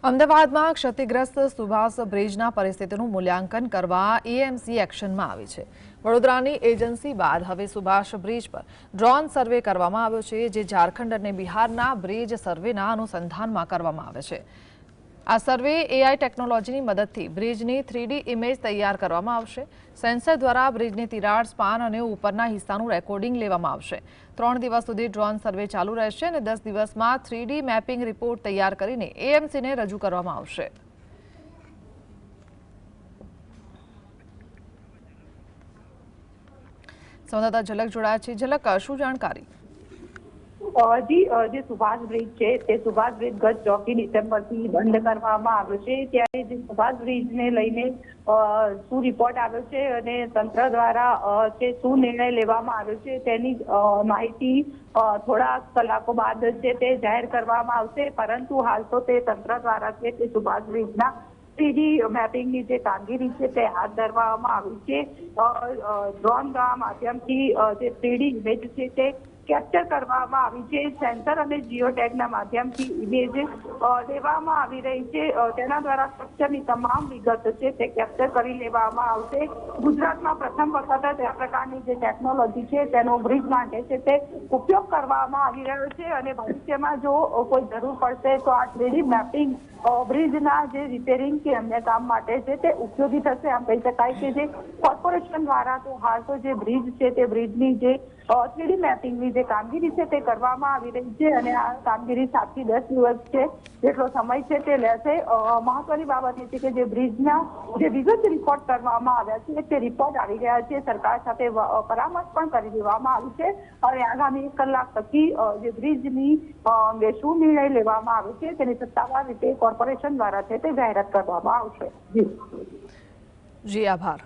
અમદાવાદમાં ક્ષતિગ્રસ્ત સુભાષ બ્રિજના પરિસ્થિતિનું મૂલ્યાંકન કરવા એએમસી એક્શનમાં આવી છે। વડોદરાની એજન્સી બાદ હવે સુભાષ બ્રિજ પર ડ્રોન સર્વે કરવામાં આવ્યો છે, જે ઝારખંડ અને બિહારના બ્રિજ સર્વેના અનુસંધાનમાં કરવામાં આવે છે। આ સર્વે એઆઈ ટેકનોલોજીની મદદથી બ્રિજની 3D ઇમેજ તૈયાર કરવામાં આવશે। સેન્સર દ્વારા બ્રિજની તિરાડ, સ્પાન અને ઉપરના હિસ્સાનું રેકોર્ડિંગ લેવામાં આવશે। 3 દિવસ સુધી ડ્રોન સર્વે ચાલુ રહેશે અને 10 દિવસમાં 3D મેપિંગ રિપોર્ટ તૈયાર કરીને એએમસીને રજૂ કરવામાં આવશે। સંવાદદાતા ઝલક જોડાયા છે। ઝલક, શું જાણકારી? જે સુભાષ બ્રિજ છે તે સુભાષ બ્રિજ ગત 4 ડિસેમ્બરથી બંધ કરવામાં આવ્યો છે। ત્યારે જે સુભાષ બ્રિજને લઈને શું રિપોર્ટ આવ્યો છે અને તંત્ર દ્વારા શું નિર્ણય લેવામાં આવ્યો છે તેની માહિતી થોડા કલાકો બાદ છે તે જાહેર કરવામાં આવશે। પરંતુ હાલ તો તે તંત્ર દ્વારા છે તે સુભાષ બ્રિજના 3D મેપિંગની જે કામગીરી છે તે હાથ ધરવામાં આવી છે। ડ્રોનના માધ્યમથી જે 3D ઇમેજ છે તે કેપ્ચર કરવામાં આવી છે। સેન્સર અને જીઓટેગના માધ્યમથી ઇમેજ લેવામાં આવી રહી છે। તેના દ્વારા સ્ટ્રક્ચરની તમામ વિગત છે તે કેપ્ચર કરી લેવામાં આવશે। ગુજરાતમાં પ્રથમ વખત જ આ પ્રકારની જે ટેકનોલોજી છે તેનો બ્રિજ માટે છે તે ઉપયોગ કરવામાં આવી રહ્યો છે અને ભવિષ્યમાં જો કોઈ જરૂર પડશે તો આ 3D મેપિંગ બ્રિજના જે રિપેરિંગ કે અન્ય કામ માટે છે તે ઉપયોગી થશે। આમ કહી શકાય કે જે કોર્પોરેશન દ્વારા તો હાલ તો જે બ્રિજ છે તે બ્રિજની જે 3D મેપિંગની જે કામગીરી છે તે કરવામાં આવી રહી છે અને આ કામગીરી 7 થી 10 દિવસ છે જેટલો સમય છે તે લેશે। મહત્વની બાબત એ છે કે જે બ્રિજના જે વિગત રિપોર્ટ કરવામાં આવ્યા છે તે રિપોર્ટ આવી ગયા છે। સરકાર સાથે પરામર્શ પણ કરી દેવામાં આવી છે અને આગામી 1 કલાક પછી જે બ્રિજની શું નિર્ણય લેવામાં આવે છે તેની સત્તાવાર રીતે કોર્પોરેશન દ્વારા છે તે જાહેરાત કરવામાં આવશે। જી, આભાર।